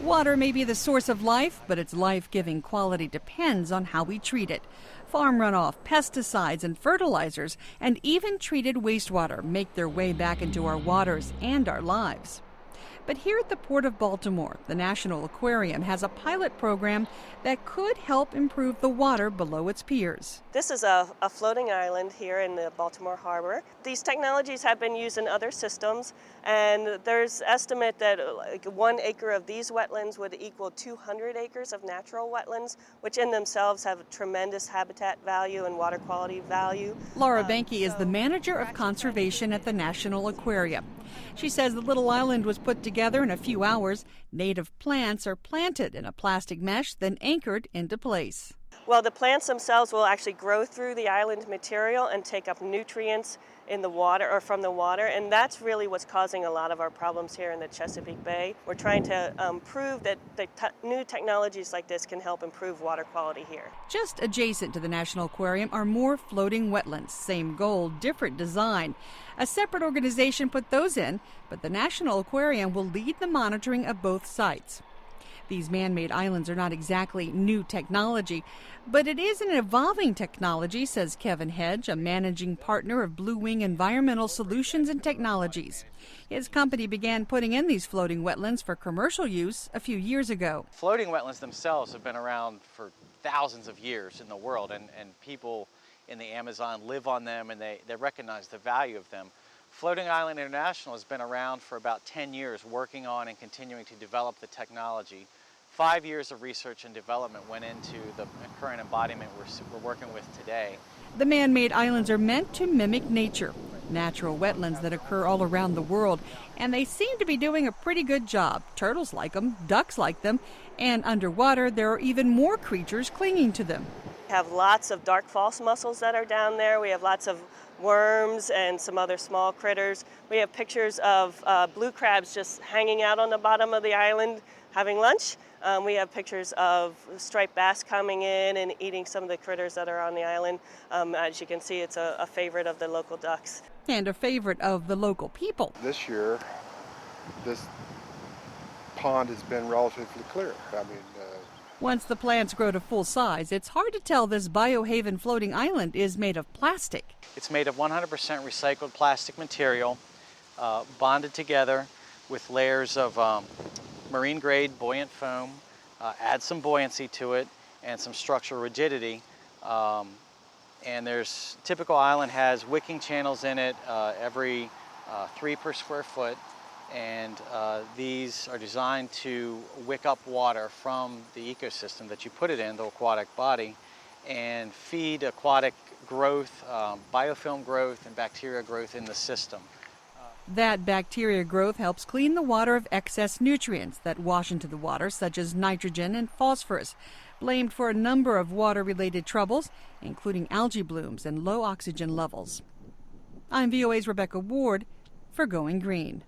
Water may be the source of life, but its life-giving quality depends on how we treat it. Farm runoff, pesticides and fertilizers, and even treated wastewater make their way back into our waters and our lives. But here at the Port of Baltimore, the National Aquarium has a pilot program that could help improve the water below its piers. This is a floating island here in the Baltimore Harbor. These technologies have been used in other systems, and there's estimate that like 1 acre of these wetlands would equal 200 acres of natural wetlands, which in themselves have tremendous habitat value and water quality value. Laura Benke is the manager of conservation at the National Aquarium. She says the little island was put together in a few hours. Native plants are planted in a plastic mesh, then anchored into place. Well, the plants themselves will actually grow through the island material and take up nutrients in the water or from the water, and that's really what's causing a lot of our problems here in the Chesapeake Bay. We're trying to prove that new technologies like this can help improve water quality here. Just adjacent to the National Aquarium are more floating wetlands. Same goal, different design. A separate organization put those in, but the National Aquarium will lead the monitoring of both sites. These man-made islands are not exactly new technology, but it is an evolving technology, says Kevin Hedge, a managing partner of Blue Wing Environmental Solutions and Technologies. His company began putting in these floating wetlands for commercial use a few years ago. Floating wetlands themselves have been around for thousands of years in the world, and people in the Amazon live on them, and they recognize the value of them. Floating Island International has been around for about 10 years, working on and continuing to develop the technology. 5 years of research and development went into the current embodiment we're working with today. The man-made islands are meant to mimic nature, natural wetlands that occur all around the world, and they seem to be doing a pretty good job. Turtles like them, ducks like them, and underwater there are even more creatures clinging to them. We have lots of dark false mussels that are down there. We have lots of worms and some other small critters. We have pictures of blue crabs just hanging out on the bottom of the island having lunch. We have pictures of striped bass coming in and eating some of the critters that are on the island. As you can see, it's a favorite of the local ducks. And a favorite of the local people. This year, this pond has been relatively clear. Once the plants grow to full size, it's hard to tell this biohaven floating island is made of plastic. It's made of 100% recycled plastic material, bonded together with layers of marine grade buoyant foam, add some buoyancy to it and some structural rigidity. And typical island has wicking channels in it every 3 per square foot. And these are designed to wick up water from the ecosystem that you put it in, the aquatic body, and feed aquatic growth, biofilm growth, and bacteria growth in the system. That bacteria growth helps clean the water of excess nutrients that wash into the water, such as nitrogen and phosphorus, blamed for a number of water-related troubles, including algae blooms and low oxygen levels. I'm VOA's Rebecca Ward for Going Green.